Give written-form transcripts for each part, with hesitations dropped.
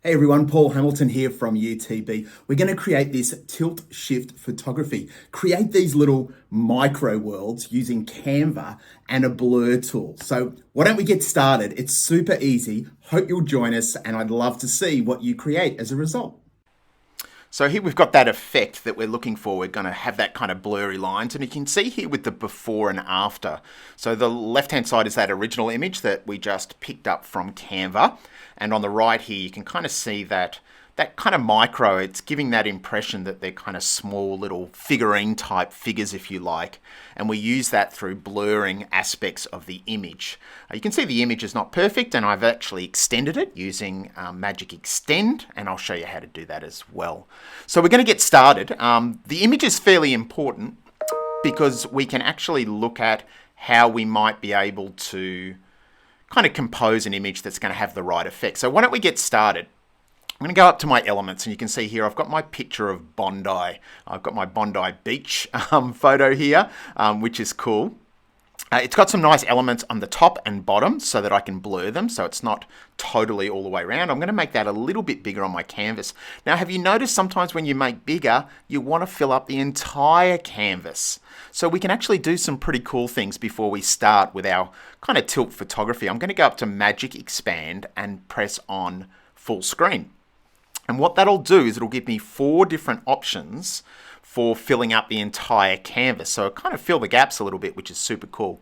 Hey everyone, Paul Hamilton here from UTB. We're going to create this tilt shift photography. Create these little micro worlds using Canva and a blur tool. So why don't we get started? It's super easy. Hope you'll join us and I'd love to see what you create as a result. So here we've got that effect that we're looking for. We're going to have that kind of blurry lines, and you can see here with the before and after. So the left-hand side is that original image that we just picked up from Canva, and on the right here you can kind of see that kind of micro. It's giving that impression that they're kind of small little figurine type figures, if you like, and we use that through blurring aspects of the image. You can see the image is not perfect, and I've actually extended it using Magic Extend, and I'll show you how to do that as well. So we're going to get started. The image is fairly important because we can actually look at how we might be able to kind of compose an image that's going to have the right effect. So why don't we get started? I'm going to go up to my elements, and you can see here I've got my picture of Bondi. I've got my Bondi Beach photo here, which is cool. It's got some nice elements on the top and bottom so that I can blur them so it's not totally all the way around. I'm going to make that a little bit bigger on my canvas. Now, have you noticed sometimes when you make bigger, you want to fill up the entire canvas? So we can actually do some pretty cool things before we start with our kind of tilt photography. I'm going to go up to Magic Expand and press on full screen. And what that'll do is it'll give me 4 different options for filling up the entire canvas. So kind of fill the gaps a little bit, which is super cool.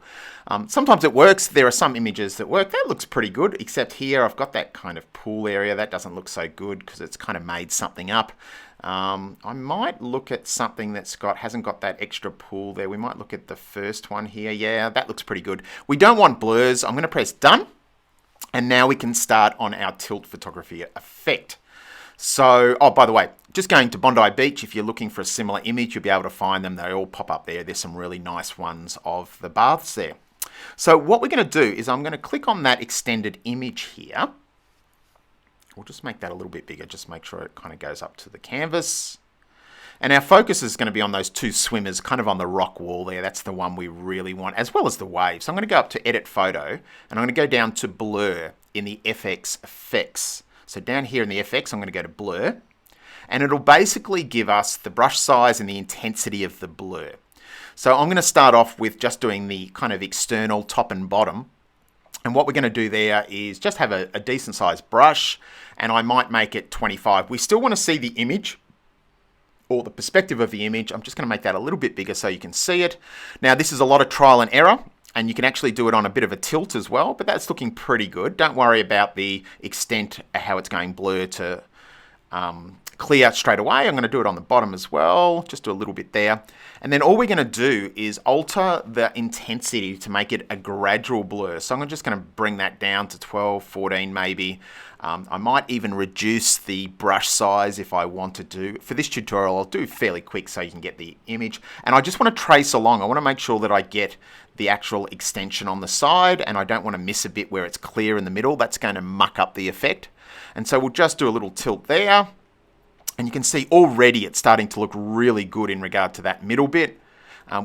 Sometimes it works. There are some images that work. That looks pretty good, except here I've got that kind of pool area. That doesn't look so good because it's kind of made something up. I might look at something that's hasn't got that extra pool there. We might look at the first one here. Yeah, that looks pretty good. We don't want blurs. I'm going to press done. And now we can start on our tilt photography effect. So, oh, by the way, just going to Bondi Beach, if you're looking for a similar image, you'll be able to find them. They all pop up there. There's some really nice ones of the baths there. So what we're going to do is I'm going to click on that extended image here. We'll just make that a little bit bigger. Just make sure it kind of goes up to the canvas. And our focus is going to be on those 2 swimmers, kind of on the rock wall there. That's the one we really want, as well as the waves. So I'm going to go up to Edit Photo, and I'm going to go down to Blur in the FX Effects. So down here in the FX, I'm going to go to Blur, and it'll basically give us the brush size and the intensity of the blur. So I'm going to start off with just doing the kind of external top and bottom. And what we're going to do there is just have a decent sized brush, and I might make it 25. We still want to see the image or the perspective of the image. I'm just going to make that a little bit bigger so you can see it. Now, this is a lot of trial and error, and you can actually do it on a bit of a tilt as well, but that's looking pretty good. Don't worry about the extent, how it's going blur to clear straight away. I'm going to do it on the bottom as well, just do a little bit there. And then all we're going to do is alter the intensity to make it a gradual blur. So I'm just going to bring that down to 12, 14 maybe. I might even reduce the brush size if I want to do. For this tutorial, I'll do fairly quick so you can get the image. And I just want to trace along. I want to make sure that I get the actual extension on the side, and I don't want to miss a bit where it's clear in the middle. That's going to muck up the effect. And so we'll just do a little tilt there. And you can see already it's starting to look really good in regard to that middle bit.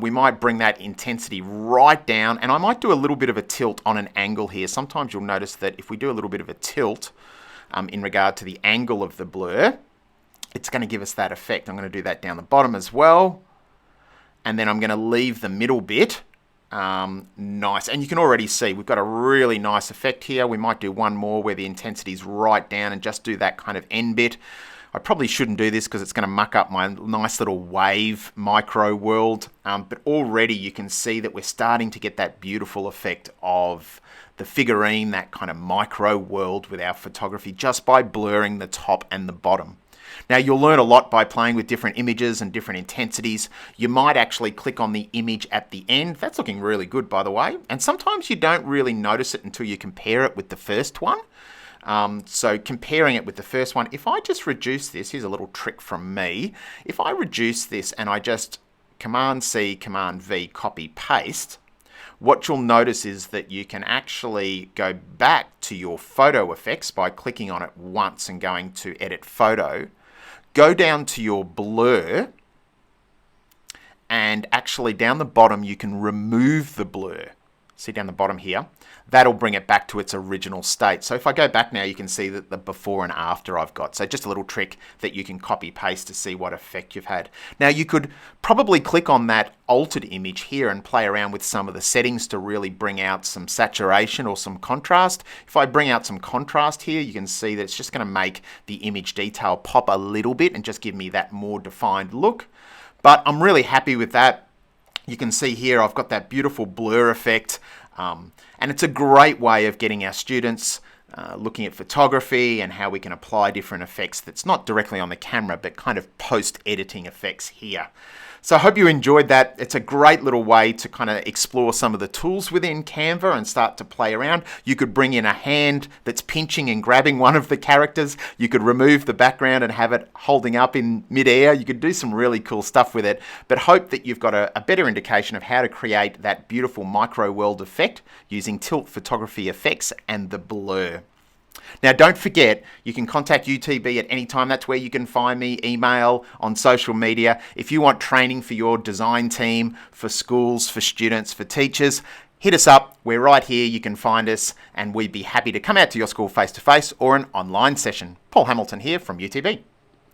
We might bring that intensity right down, and I might do a little bit of a tilt on an angle here. Sometimes you'll notice that if we do a little bit of a tilt in regard to the angle of the blur, it's going to give us that effect. I'm going to do that down the bottom as well. And then I'm going to leave the middle bit nice. And you can already see we've got a really nice effect here. We might do one more where the intensity is right down and just do that kind of end bit. I probably shouldn't do this because it's going to muck up my nice little wave micro world. But already you can see that we're starting to get that beautiful effect of the figurine, that kind of micro world with our photography just by blurring the top and the bottom. Now, you'll learn a lot by playing with different images and different intensities. You might actually click on the image at the end. That's looking really good, by the way. And sometimes you don't really notice it until you compare it with the first one. So comparing it with the first one, if I just reduce this, here's a little trick from me. If I reduce this and I just Command-C, Command-V, copy, paste, what you'll notice is that you can actually go back to your photo effects by clicking on it once and going to Edit Photo. Go down to your blur, and actually down the bottom you can remove the blur. see down the bottom here, that'll bring it back to its original state. So if I go back now, you can see that the before and after I've got. So just a little trick that you can copy paste to see what effect you've had. Now you could probably click on that altered image here and play around with some of the settings to really bring out some saturation or some contrast. If I bring out some contrast here, you can see that it's just going to make the image detail pop a little bit and just give me that more defined look. But I'm really happy with that. You can see here I've got that beautiful blur effect, and it's a great way of getting our students looking at photography and how we can apply different effects that's not directly on the camera but kind of post-editing effects here. So I hope you enjoyed that. It's a great little way to kind of explore some of the tools within Canva and start to play around. You could bring in a hand that's pinching and grabbing one of the characters. You could remove the background and have it holding up in midair. You could do some really cool stuff with it, but hope that you've got a better indication of how to create that beautiful micro world effect using tilt photography effects and the blur. Now, don't forget, you can contact UTB at any time. That's where you can find me, email, on social media. If you want training for your design team, for schools, for students, for teachers, hit us up. We're right here. You can find us, and we'd be happy to come out to your school face-to-face or an online session. Paul Hamilton here from UTB.